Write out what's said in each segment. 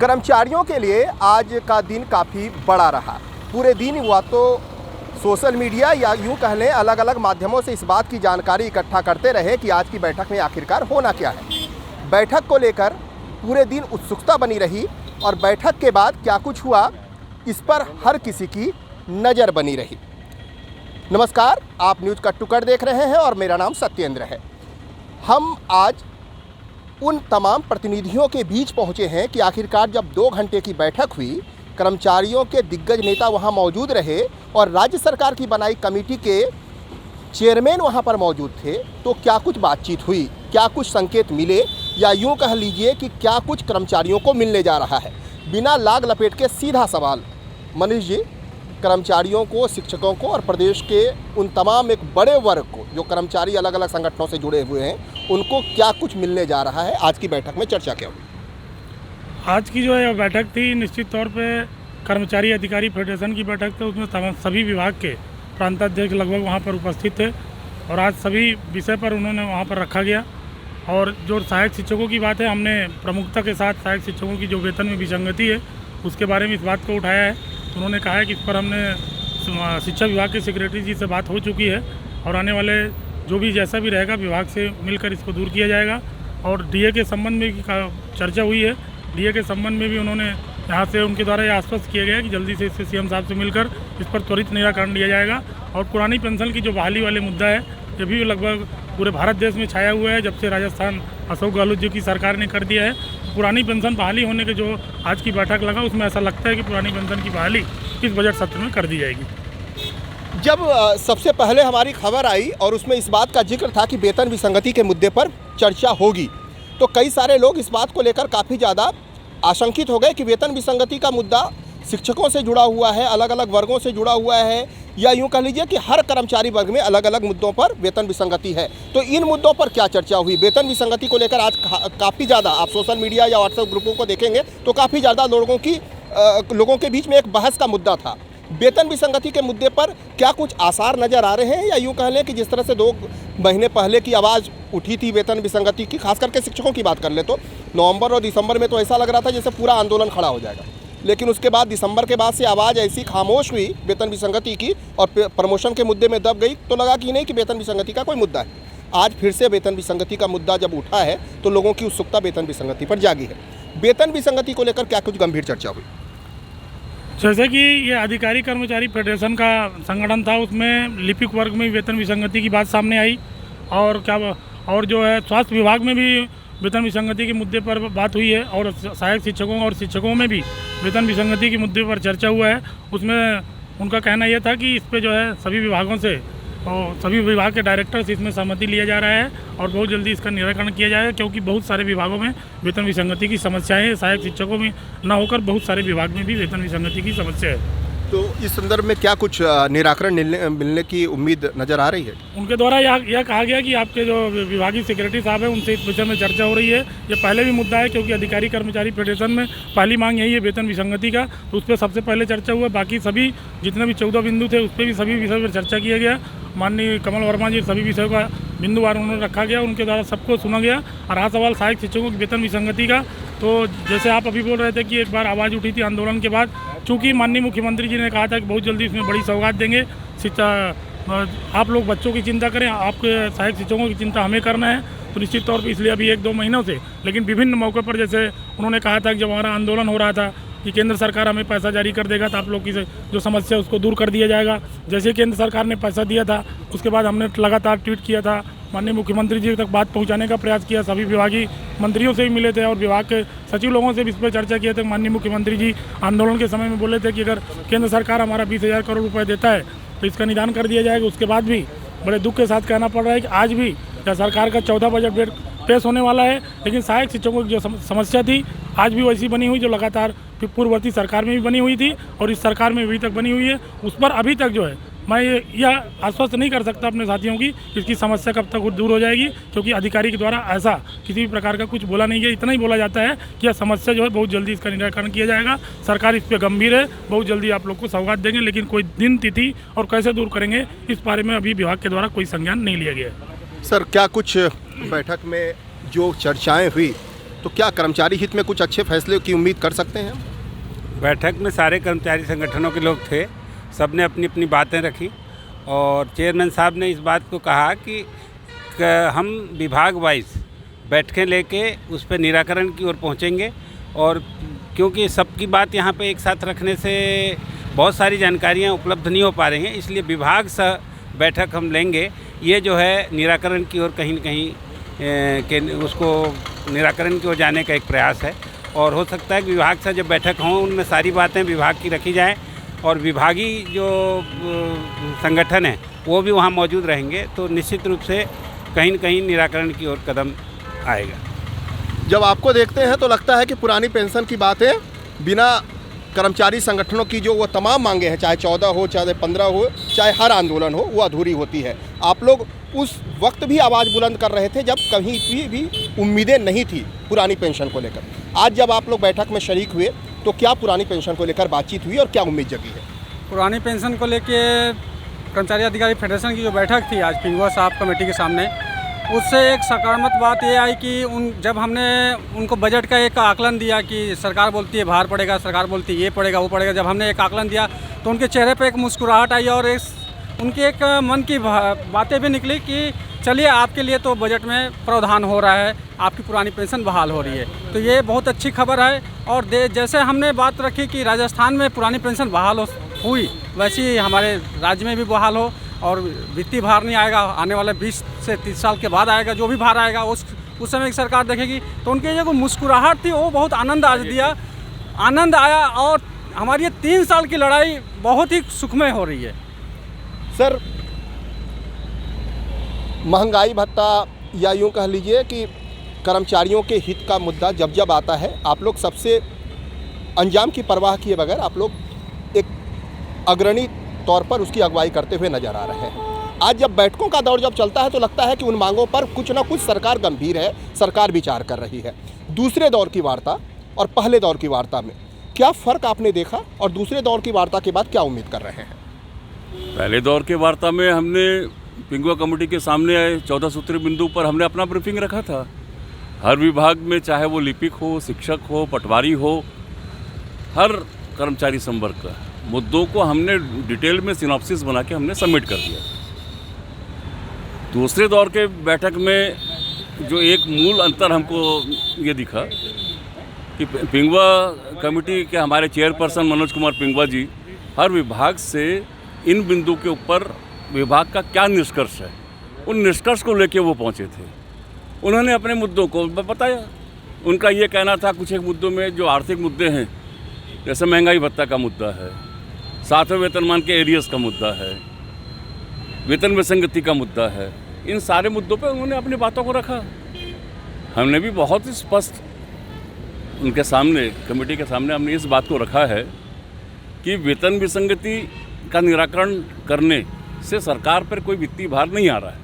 कर्मचारियों के लिए आज का दिन काफ़ी बड़ा रहा। पूरे दिन हुआ तो सोशल मीडिया या यूँ कह लें अलग अलग माध्यमों से इस बात की जानकारी इकट्ठा करते रहे कि आज की बैठक में आखिरकार होना क्या है। बैठक को लेकर पूरे दिन उत्सुकता बनी रही और बैठक के बाद क्या कुछ हुआ इस पर हर किसी की नज़र बनी रही। नमस्कार, आप न्यूज़ का टुकड़ देख रहे हैं और मेरा नाम सत्येंद्र है। हम आज उन तमाम प्रतिनिधियों के बीच पहुंचे हैं कि आखिरकार जब 2 घंटे की बैठक हुई, कर्मचारियों के दिग्गज नेता वहां मौजूद रहे और राज्य सरकार की बनाई कमेटी के चेयरमैन वहां पर मौजूद थे, तो क्या कुछ बातचीत हुई, क्या कुछ संकेत मिले या यूं कह लीजिए कि क्या कुछ कर्मचारियों को मिलने जा रहा है। बिना लाग लपेट के सीधा सवाल मनीष जी, कर्मचारियों को, शिक्षकों को और प्रदेश के उन तमाम एक बड़े वर्ग को जो कर्मचारी अलग अलग संगठनों से जुड़े हुए हैं, उनको क्या कुछ मिलने जा रहा है? आज की बैठक में चर्चा क्या हुई? आज की जो है बैठक थी, निश्चित तौर पे कर्मचारी अधिकारी फेडरेशन की बैठक थी। उसमें सभी विभाग के प्रांताध्यक्ष लगभग वहाँ पर उपस्थित थे और आज सभी विषय पर उन्होंने वहाँ पर रखा गया। और जो सहायक शिक्षकों की बात है, हमने प्रमुखता के साथ सहायक शिक्षकों की जो वेतन में विसंगति है उसके बारे में इस बात को उठाया है। उन्होंने कहा है कि इस पर हमने शिक्षा विभाग के सेक्रेटरी जी से बात हो चुकी है और आने वाले जो भी जैसा भी रहेगा विभाग से मिलकर इसको दूर किया जाएगा। और डीए के संबंध में भी चर्चा हुई है। डीए के संबंध में भी उन्होंने यहाँ से उनके द्वारा यह आश्वस्त किया गया कि जल्दी से इससे सीएम साहब से मिलकर इस पर त्वरित निराकरण लिया जाएगा। और पुरानी पेंशन की जो बहाली वाले मुद्दा है, ये भी लगभग पूरे भारत देश में छाया हुआ है। जब से राजस्थान अशोक गहलोत जी की सरकार ने कर दिया है, पुरानी पेंशन बहाली होने के जो आज की बैठक लगा, उसमें ऐसा लगता है कि पुरानी पेंशन की बहाली इस बजट सत्र में कर दी जाएगी। जब सबसे पहले हमारी खबर आई और उसमें इस बात का जिक्र था कि वेतन विसंगति के मुद्दे पर चर्चा होगी, तो कई सारे लोग इस बात को लेकर काफ़ी ज़्यादा आशंकित हो गए कि वेतन विसंगति का मुद्दा शिक्षकों से जुड़ा हुआ है, अलग अलग वर्गों से जुड़ा हुआ है, या यूँ कह लीजिए कि हर कर्मचारी वर्ग में अलग अलग मुद्दों पर वेतन विसंगति है। तो इन मुद्दों पर क्या चर्चा हुई? वेतन विसंगति को लेकर आज काफ़ी ज़्यादा आप सोशल मीडिया या व्हाट्सएप ग्रुपों को देखेंगे तो काफ़ी ज़्यादा लोगों के बीच में एक बहस का मुद्दा था। वेतन विसंगति के मुद्दे पर क्या कुछ आसार नज़र आ रहे हैं, या यूँ कह लें कि जिस तरह से 2 महीने पहले की आवाज़ उठी थी वेतन विसंगति की, खास करके शिक्षकों की बात कर ले तो नवंबर और दिसंबर में तो ऐसा लग रहा था जैसे पूरा आंदोलन खड़ा हो जाएगा, लेकिन उसके बाद दिसंबर के बाद से आवाज़ ऐसी खामोश हुई वेतन विसंगति की और प्रमोशन के मुद्दे में दब गई, तो लगा कि नहीं कि वेतन विसंगति का कोई मुद्दा है। आज फिर से वेतन विसंगति का मुद्दा जब उठा है तो लोगों की उत्सुकता वेतन विसंगति पर जागी है। वेतन विसंगति को लेकर क्या कुछ गंभीर चर्चा हुई? जैसे कि ये अधिकारी कर्मचारी फेडरेशन का संगठन था, उसमें लिपिक वर्ग में वेतन विसंगति की बात सामने आई और जो है स्वास्थ्य विभाग में भी वेतन विसंगति के मुद्दे पर बात हुई है और सहायक शिक्षकों और शिक्षकों में भी वेतन विसंगति के मुद्दे पर चर्चा हुआ है। उसमें उनका कहना यह था कि इस पे जो है सभी विभागों से और सभी विभाग के डायरेक्टर से इसमें सहमति लिया जा रहा है और बहुत जल्दी इसका निराकरण किया जाएगा, क्योंकि बहुत सारे विभागों में वेतन विसंगति की समस्याएं हैं। सहायक शिक्षकों में न होकर बहुत सारे विभाग में भी वेतन विसंगति की समस्या है। तो इस संदर्भ में क्या कुछ निराकरण मिलने की उम्मीद नज़र आ रही है? उनके द्वारा यह कहा गया कि आपके जो विभागीय सेक्रेटरी साहब हैं उनसे इस विषय में चर्चा हो रही है। ये पहले भी मुद्दा है, क्योंकि अधिकारी कर्मचारी फेडरेशन में पहली मांग यही है वेतन विसंगति का, तो उस पर सबसे पहले चर्चा हुआ। बाकी सभी जितने भी 14 बिंदु थे उस पर भी सभी विषय पर चर्चा किया गया। माननीय कमल वर्मा जी सभी विषयों का बिंदुवार उन्होंने रखा गया, उनके द्वारा सबको सुना गया। और रहा सवाल सहायक शिक्षकों की वेतन विसंगति का, तो जैसे आप अभी बोल रहे थे कि एक बार आवाज़ उठी थी आंदोलन के बाद, चूँकि माननीय मुख्यमंत्री जी ने कहा था कि बहुत जल्दी इसमें बड़ी सौगात देंगे। शिक्षा आप लोग बच्चों की चिंता करें, आपके सहायक शिक्षकों की चिंता हमें करना है, तो निश्चित तौर पर इसलिए अभी 1-2 महीनों से, लेकिन विभिन्न मौक़ों पर जैसे उन्होंने कहा था कि जब हमारा आंदोलन हो रहा था कि केंद्र सरकार हमें पैसा जारी कर देगा तो आप लोग की जो समस्या उसको दूर कर दिया जाएगा। जैसे केंद्र सरकार ने पैसा दिया था, उसके बाद हमने लगातार ट्वीट किया था, माननीय मुख्यमंत्री जी तक बात पहुंचाने का प्रयास किया, सभी विभागीय मंत्रियों से भी मिले थे और विभाग के सचिव लोगों से भी इस पर चर्चा किए थे। माननीय मुख्यमंत्री जी आंदोलन के समय में बोले थे कि अगर केंद्र सरकार हमारा 20,000 करोड़ रुपये देता है तो इसका निदान कर दिया जाएगा। उसके बाद भी बड़े दुख के साथ कहना पड़ रहा है कि आज भी सरकार का 14 बजट पेश होने वाला है, लेकिन सहायक शिक्षकों की जो समस्या थी आज भी वैसी बनी हुई जो लगातार पूर्ववर्ती सरकार में भी बनी हुई थी और इस सरकार में अभी तक बनी हुई है। उस पर अभी तक जो है मैं यह आश्वस्त नहीं कर सकता अपने साथियों की इसकी समस्या कब तक दूर हो जाएगी, क्योंकि अधिकारी के द्वारा ऐसा किसी भी प्रकार का कुछ बोला नहीं गया। इतना ही बोला जाता है कि यह समस्या जो है बहुत जल्दी इसका निराकरण किया जाएगा। सरकार इस पर गंभीर है, बहुत जल्दी आप लोग को सौगात देंगे, लेकिन कोई दिन तिथि और कैसे दूर करेंगे इस बारे में अभी विभाग के द्वारा कोई संज्ञान नहीं लिया गया है। सर, क्या कुछ बैठक में जो चर्चाएं हुई तो क्या कर्मचारी हित में कुछ अच्छे फैसले की उम्मीद कर सकते हैं? बैठक में सारे कर्मचारी संगठनों के लोग थे, सबने अपनी अपनी बातें रखी और चेयरमैन साहब ने इस बात को कहा कि हम विभाग वाइज बैठकें लेके उस पर निराकरण की ओर पहुँचेंगे। और क्योंकि सबकी बात यहाँ पे एक साथ रखने से बहुत सारी जानकारियाँ उपलब्ध नहीं हो पा रही हैं, इसलिए विभाग सह बैठक हम लेंगे। ये जो है निराकरण की ओर कहीं न कहीं के उसको निराकरण की ओर जाने का एक प्रयास है। और हो सकता है कि विभाग से जब बैठक हों उनमें सारी बातें विभाग की रखी जाएं और विभागीय जो संगठन है वो भी वहाँ मौजूद रहेंगे, तो निश्चित रूप से कहीं न कहीं निराकरण की ओर कदम आएगा। जब आपको देखते हैं तो लगता है कि पुरानी पेंशन की बातें बिना कर्मचारी संगठनों की जो वो तमाम मांगे हैं, चाहे 14 हो, चाहे 15 हो, चाहे हर आंदोलन हो, वो अधूरी होती है। आप लोग उस वक्त भी आवाज़ बुलंद कर रहे थे जब कहीं भी उम्मीदें नहीं थी पुरानी पेंशन को लेकर। आज जब आप लोग बैठक में शरीक हुए तो क्या पुरानी पेंशन को लेकर बातचीत हुई और क्या उम्मीद जगी है? पुरानी पेंशन को लेके कर्मचारी अधिकारी फेडरेशन की जो बैठक थी आज पिंगुआ साहब कमेटी के सामने, उससे एक सकारात्मक बात ये आई कि जब हमने उनको बजट का एक आकलन दिया कि सरकार बोलती है भार पड़ेगा, सरकार बोलती है ये पड़ेगा वो पड़ेगा, जब हमने एक आकलन दिया तो उनके चेहरे पे एक मुस्कुराहट आई और उनकी एक मन की बातें भी निकली कि चलिए आपके लिए तो बजट में प्रावधान हो रहा है, आपकी पुरानी पेंशन बहाल हो रही है। तो ये बहुत अच्छी खबर है। और जैसे हमने बात रखी कि राजस्थान में पुरानी पेंशन बहाल हुई, वैसे ही हमारे राज्य में भी बहाल हो और वित्तीय भार नहीं आएगा, आने वाले 20 से 30 साल के बाद आएगा, जो भी भार आएगा उस समय की सरकार देखेगी। तो उनकी जो मुस्कुराहट थी वो बहुत आनंद आज दिया, आनंद आया और हमारी ये 3 साल की लड़ाई बहुत ही सुखमय हो रही है। सर, महंगाई भत्ता या यूँ कह लीजिए कि कर्मचारियों के हित का मुद्दा जब जब आता है, आप लोग सबसे अंजाम की परवाह किए बगैर आप लोग एक अग्रणी तौर पर उसकी अगुवाई करते हुए नजर आ रहे हैं। आज जब बैठकों का दौर जब चलता है तो लगता है कि उन मांगों पर कुछ ना कुछ सरकार गंभीर है, सरकार विचार कर रही है। दूसरे दौर की वार्ता और पहले दौर की वार्ता में क्या फ़र्क आपने देखा और दूसरे दौर की वार्ता के बाद क्या उम्मीद कर रहे हैं? पहले दौर के वार्ता में हमने पिंगुआ कमेटी के सामने 14 सूत्री बिंदु पर हमने अपना ब्रीफिंग रखा था। हर विभाग में, चाहे वो लिपिक हो, शिक्षक हो, पटवारी हो, हर कर्मचारी संवर्ग का मुद्दों को हमने डिटेल में सिनॉप्सिस बना के हमने सबमिट कर दिया। दूसरे दौर के बैठक में जो एक मूल अंतर हमको ये दिखा कि पिंगुआ कमेटी के हमारे चेयरपर्सन मनोज कुमार पिंगुआ जी हर विभाग से इन बिंदु के ऊपर विभाग का क्या निष्कर्ष है, उन निष्कर्ष को लेके वो पहुंचे थे। उन्होंने अपने मुद्दों को बताया। उनका ये कहना था कुछ एक मुद्दों में जो आर्थिक मुद्दे हैं, जैसे महंगाई भत्ता का मुद्दा है, 7वें वेतनमान के एरियर्स का मुद्दा है, वेतन विसंगति का मुद्दा है, इन सारे मुद्दों पर उन्होंने अपनी बातों को रखा। हमने भी बहुत ही स्पष्ट उनके सामने, कमेटी के सामने हमने इस बात को रखा है कि वेतन विसंगति का निराकरण करने से सरकार पर कोई वित्तीय भार नहीं आ रहा है।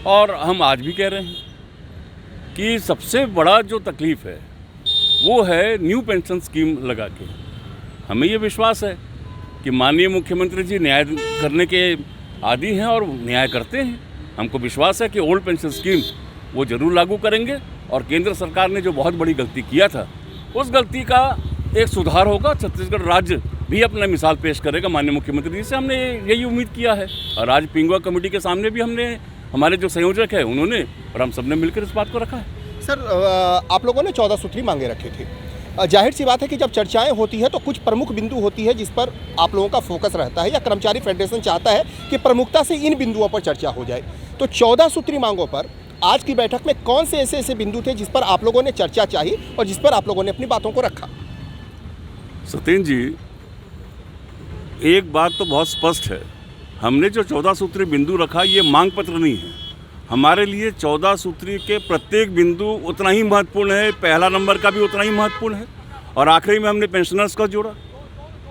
और हम आज भी कह रहे हैं कि सबसे बड़ा जो तकलीफ़ है वो है न्यू पेंशन स्कीम लगा के। हमें ये विश्वास है कि माननीय मुख्यमंत्री जी न्याय करने के आदी हैं और न्याय करते हैं। हमको विश्वास है कि ओल्ड पेंशन स्कीम वो ज़रूर लागू करेंगे और केंद्र सरकार ने जो बहुत बड़ी गलती किया था उस गलती का एक सुधार होगा। छत्तीसगढ़ राज्य भी अपना मिसाल पेश करेगा माननीय मुख्यमंत्री जी से, हमने यही उम्मीद किया है। और आज पिंगुआ कमेटी के सामने भी हमने, हमारे जो संयोजक है उन्होंने और हम सब ने मिलकर इस बात को रखा है। सर, आप लोगों ने 14 सूत्री मांगे रखे थे। जाहिर सी बात है कि जब चर्चाएं होती है तो कुछ प्रमुख बिंदु होती है जिस पर आप लोगों का फोकस रहता है, या कर्मचारी फेडरेशन चाहता है कि प्रमुखता से इन बिंदुओं पर चर्चा हो जाए। तो 14 सूत्री मांगों पर आज की बैठक में कौन से ऐसे बिंदु थे जिस पर आप लोगों ने चर्चा चाही और जिस पर आप लोगों ने अपनी बातों को रखा? सत्येंद्र जी, एक बात तो बहुत स्पष्ट है, हमने जो 14 सूत्री बिंदु रखा ये मांग पत्र नहीं है। हमारे लिए 14 सूत्री के प्रत्येक बिंदु उतना ही महत्वपूर्ण है, पहला नंबर का भी उतना ही महत्वपूर्ण है और आखिरी में हमने पेंशनर्स का जोड़ा,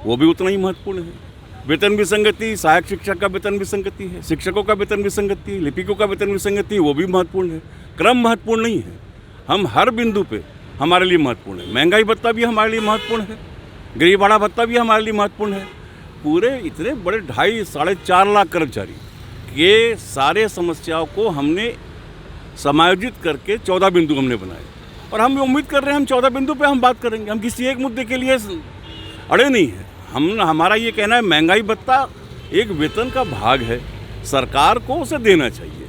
वो भी उतना ही महत्वपूर्ण है। वेतन विसंगति, सहायक शिक्षक का वेतन विसंगति है, शिक्षकों का वेतन विसंगति, लिपिकों का वेतन विसंगति, वो भी महत्वपूर्ण है। क्रम महत्वपूर्ण नहीं है, हम हर बिंदु पे हमारे लिए महत्वपूर्ण है। महंगाई भत्ता भी हमारे लिए महत्वपूर्ण है, गरीबाड़ा भत्ता भी हमारे लिए महत्वपूर्ण है। पूरे इतने बड़े 2.5-4.5 लाख कर्मचारी के सारे समस्याओं को हमने समायोजित करके 14 बिंदु हमने बनाए और हम उम्मीद कर रहे हैं हम 14 बिंदु पे हम बात करेंगे। हम किसी एक मुद्दे के लिए अड़े नहीं है। हमारा ये कहना है महंगाई भत्ता एक वेतन का भाग है, सरकार को उसे देना चाहिए,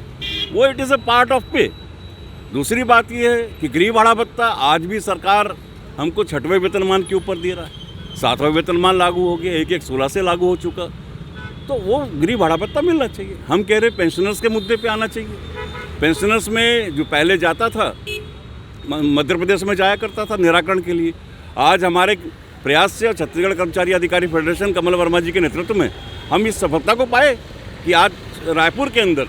वो it is a part of पे। दूसरी बात ये है कि गृह भाड़ा भत्ता आज भी सरकार हमको 6वें वेतनमान के ऊपर दे रहा है। 7वां वेतनमान लागू हो गया, 1/16 से लागू हो चुका, तो वो गृह भाड़ा भत्ता मिलना चाहिए। हम कह रहे पेंशनर्स के मुद्दे पे आना चाहिए। पेंशनर्स में जो पहले जाता था, मध्य प्रदेश में जाया करता था निराकरण के लिए, आज हमारे प्रयास से छत्तीसगढ़ कर्मचारी अधिकारी फेडरेशन कमल वर्मा जी के नेतृत्व में हम इस सफलता को पाए कि आज रायपुर के अंदर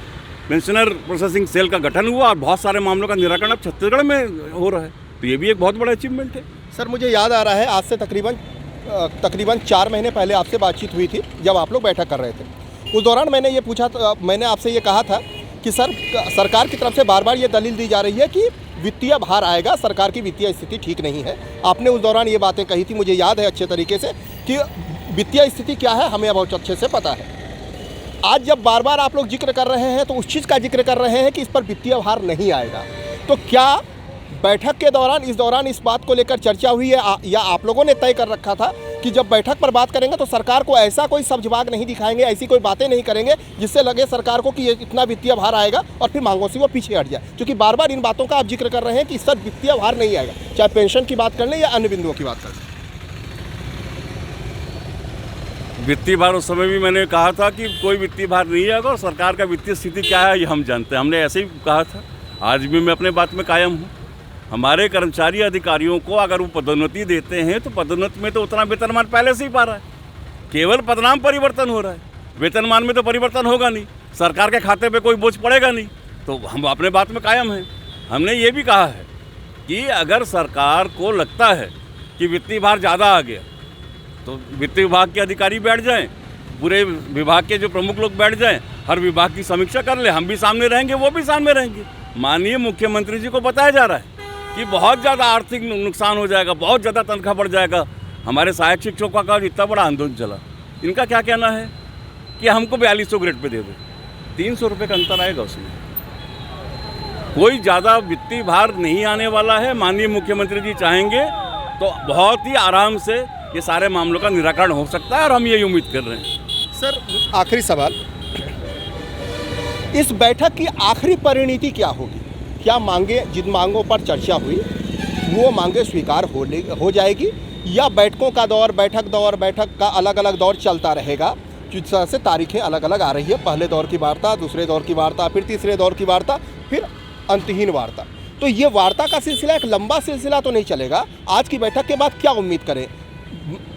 पेंशनर प्रोसेसिंग सेल का गठन हुआ और बहुत सारे मामलों का निराकरण अब छत्तीसगढ़ में हो रहा है। तो ये भी एक बहुत बड़ा अचीवमेंट है। सर, मुझे याद आ रहा है आज से तकरीबन 4 महीने पहले आपसे बातचीत हुई थी जब आप लोग बैठक कर रहे थे। उस दौरान मैंने आपसे ये कहा था कि सरकार की तरफ से बार बार ये दलील दी जा रही है कि वित्तीय भार आएगा, सरकार की वित्तीय स्थिति ठीक नहीं है। आपने उस दौरान ये बातें कही थी, मुझे याद है अच्छे तरीके से कि वित्तीय स्थिति क्या है हमें बहुत अच्छे से पता है। आज जब बार बार आप लोग जिक्र कर रहे हैं तो उस चीज़ का जिक्र कर रहे हैं कि इस पर वित्तीय भार नहीं आएगा, तो क्या बैठक के दौरान इस बात को लेकर चर्चा हुई है या आप लोगों ने तय कर रखा था कि जब बैठक पर बात करेंगे तो सरकार को ऐसा कोई सब्जबाग नहीं दिखाएंगे, ऐसी कोई बातें नहीं करेंगे जिससे लगे सरकार को कि ये इतना वित्तीय भार आएगा और फिर मांगों से वो पीछे हट जाए? क्योंकि बार बार इन बातों का आप जिक्र कर रहे हैं कि इस पर वित्तीय भार नहीं आएगा, चाहे पेंशन की बात कर लें या अन्य बिंदुओं की बात कर लें। वित्तीय भार उस समय भी मैंने कहा था कि कोई वित्तीय भार नहीं आएगा और सरकार का वित्तीय स्थिति क्या है ये हम जानते हैं। हमने ऐसे ही कहा था, आज भी मैं अपने बात में कायम हूँ। हमारे कर्मचारी अधिकारियों को अगर वो पदोन्नति देते हैं तो पदोन्नति में तो उतना वेतनमान पहले से ही पा रहा है, केवल पदनाम परिवर्तन हो रहा है, वेतनमान में तो परिवर्तन होगा नहीं, सरकार के खाते पे कोई बोझ पड़ेगा नहीं। तो हम अपने बात में कायम हैं। हमने ये भी कहा है कि अगर सरकार को लगता है कि वित्तीय भार ज़्यादा आ गया तो वित्त विभाग के अधिकारी बैठ जाएं, पूरे विभाग के जो प्रमुख लोग बैठ जाएं, हर विभाग की समीक्षा कर ले, हम भी सामने रहेंगे, वो भी सामने रहेंगे। माननीय मुख्यमंत्री जी को बताया जा रहा है कि बहुत ज़्यादा आर्थिक नुकसान हो जाएगा, बहुत ज़्यादा तनख्वाह बढ़ जाएगा। हमारे सहायक शिक्षकों का इतना बड़ा आंदोलन चला, इनका क्या कहना है कि हमको 4200 ग्रेड पे दे दो, 300 रुपये का अंतर आएगा उसमें। कोई ज़्यादा वित्तीय भार नहीं आने वाला है। माननीय मुख्यमंत्री जी चाहेंगे तो बहुत ही आराम से ये सारे मामलों का निराकरण हो सकता है और हम यही उम्मीद कर रहे हैं। सर, आखिरी सवाल, इस बैठक की आखिरी परिणति क्या होगी? क्या जिन मांगों पर चर्चा हुई वो मांगे स्वीकार हो जाएगी या बैठक का अलग अलग दौर चलता रहेगा? जिस तरह से तारीखें अलग अलग आ रही है, पहले दौर की वार्ता, दूसरे दौर की वार्ता, फिर तीसरे दौर की वार्ता, फिर अंतहीन वार्ता। तो ये वार्ता का सिलसिला एक लंबा सिलसिला तो नहीं चलेगा। आज की बैठक के बाद क्या उम्मीद करें?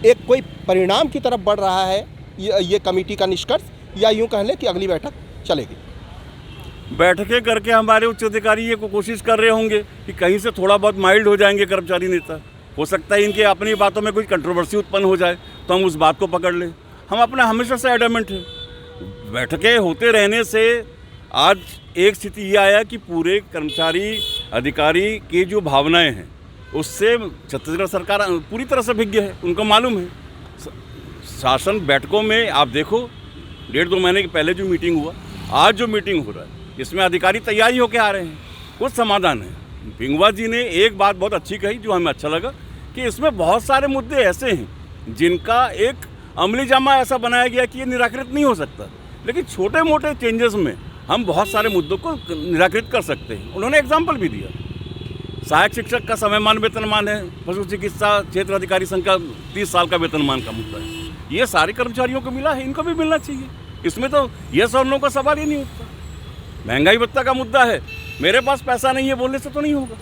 एक कोई परिणाम की तरफ बढ़ रहा है ये कमेटी का निष्कर्ष, या यूँ कह लें कि अगली बैठक चलेगी? बैठकें करके हमारे उच्च अधिकारी ये कोशिश कर रहे होंगे कि कहीं से थोड़ा बहुत माइल्ड हो जाएंगे कर्मचारी नेता। हो सकता है इनके अपनी बातों में कोई कंट्रोवर्सी उत्पन्न हो जाए तो हम उस बात को पकड़ लें। हम अपना हमेशा से एडमेंट है। बैठकें होते रहने से आज एक स्थिति ये आया कि पूरे कर्मचारी अधिकारी की जो भावनाएं हैं उससे छत्तीसगढ़ सरकार पूरी तरह से भिज्ञ है। उनको मालूम है शासन बैठकों में, आप देखो 1.5-2 महीने के पहले जो मीटिंग हुआ, आज जो मीटिंग हो रहा है, इसमें अधिकारी तैयारी होकर आ रहे हैं, कुछ समाधान है। पिंगवा जी ने एक बात बहुत अच्छी कही जो हमें अच्छा लगा कि इसमें बहुत सारे मुद्दे ऐसे हैं जिनका एक अमली जामा ऐसा बनाया गया कि ये निराकृत नहीं हो सकता, लेकिन छोटे मोटे चेंजेस में हम बहुत सारे मुद्दों को निराकृत कर सकते हैं। उन्होंने एग्जाम्पल भी दिया, सहायक शिक्षक का समयमान वेतनमान है, पशु चिकित्सा क्षेत्र अधिकारी संघ का 30 साल का वेतनमान का मुद्दा है। ये सारे कर्मचारियों को मिला है, इनको भी मिलना चाहिए। इसमें तो यस और नो का सवाल ही नहीं उठता। महंगाई भत्ता का मुद्दा है, मेरे पास पैसा नहीं है बोलने से तो नहीं होगा।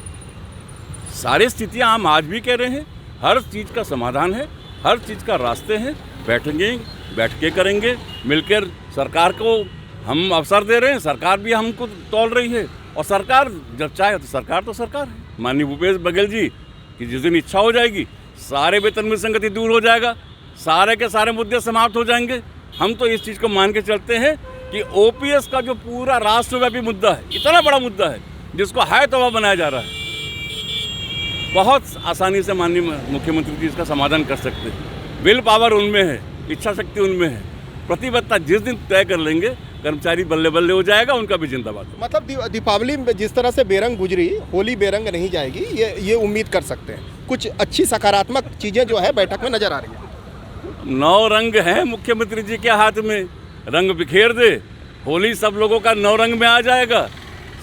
सारी स्थितियां हम आज भी कह रहे हैं, हर चीज़ का समाधान है, हर चीज़ का रास्ते हैं। बैठेंगे, बैठ के करेंगे, मिलकर सरकार को हम अवसर दे रहे हैं, सरकार भी हमको तौल रही है, और सरकार जब चाहे तो सरकार है। माननीय भूपेश बघेल जी की जिस दिन इच्छा हो जाएगी सारे वेतन में संगति दूर हो जाएगा, सारे के सारे मुद्दे समाप्त हो जाएंगे। हम तो इस चीज़ को मान के चलते हैं कि ओपीएस का जो पूरा राष्ट्रव्यापी मुद्दा है, इतना बड़ा मुद्दा है जिसको हाय तौबा बनाया जा रहा है, बहुत आसानी से माननीय मुख्यमंत्री जी इसका समाधान कर सकते हैं। विल पावर उनमें है, इच्छा शक्ति उनमें है। प्रतिबद्धता जिस दिन तय कर लेंगे कर्मचारी बल्ले बल्ले हो जाएगा, उनका भी जिंदाबाद होगा। मतलब दीपावली में जिस तरह से बेरंग गुजरी, होली बेरंग नहीं जाएगी, ये उम्मीद कर सकते हैं। कुछ अच्छी सकारात्मक चीज़ें जो है बैठक में नजर आ रही है। 9 रंग हैं मुख्यमंत्री जी के हाथ में, रंग बिखेर दे, होली सब लोगों का 9 रंग में आ जाएगा।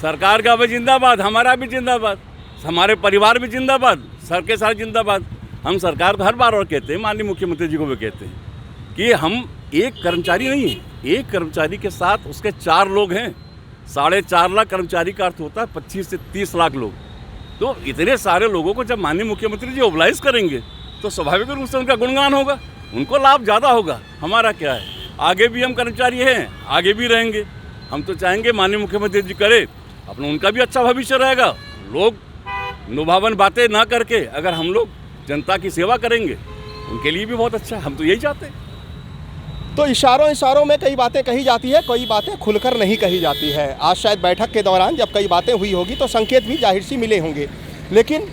सरकार का भी जिंदाबाद, हमारा भी जिंदाबाद, हमारे परिवार भी जिंदाबाद, सर के साथ जिंदाबाद। हम सरकार को हर बार और कहते हैं, माननीय मुख्यमंत्री जी को भी कहते हैं कि हम एक कर्मचारी नहीं है, एक कर्मचारी के साथ उसके 4 लोग हैं। 4.5 लाख कर्मचारी का अर्थ होता है 25 से 30 लाख लोग। तो इतने सारे लोगों को जब माननीय मुख्यमंत्री जी मोबिलाइज करेंगे तो स्वाभाविक रूप से उनका गुणगान होगा, उनको लाभ ज़्यादा होगा। हमारा क्या है, आगे भी हम कर्मचारी हैं, आगे भी रहेंगे। हम तो चाहेंगे माननीय मुख्यमंत्री जी करे, अपना उनका भी अच्छा भविष्य रहेगा। लोग लुभावन बातें ना करके अगर हम लोग जनता की सेवा करेंगे, उनके लिए भी बहुत अच्छा है। हम तो यही चाहते हैं। तो इशारों में कई बातें कही जाती है, कई बातें खुलकर नहीं कही जाती है। आज शायद बैठक के दौरान जब कई बातें हुई होगी तो संकेत भी जाहिर सी मिले होंगे, लेकिन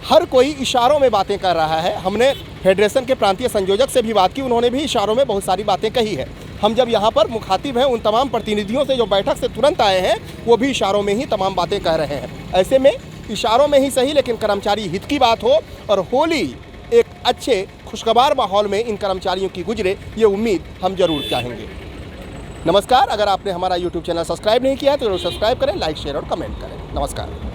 हर कोई इशारों में बातें कर रहा है। हमने फेडरेशन के प्रांतीय संयोजक से भी बात की, उन्होंने भी इशारों में बहुत सारी बातें कही है। हम जब यहाँ पर मुखातिब हैं उन तमाम प्रतिनिधियों से जो बैठक से तुरंत आए हैं, वो भी इशारों में ही तमाम बातें कह रहे हैं। ऐसे में इशारों में ही सही, लेकिन कर्मचारी हित की बात हो और होली एक अच्छे खुशगवार माहौल में इन कर्मचारियों की गुजरे, ये उम्मीद हम जरूर चाहेंगे। नमस्कार। अगर आपने हमारा YouTube चैनल सब्सक्राइब नहीं किया तो जरूर सब्सक्राइब करें, लाइक शेयर और कमेंट करें। नमस्कार।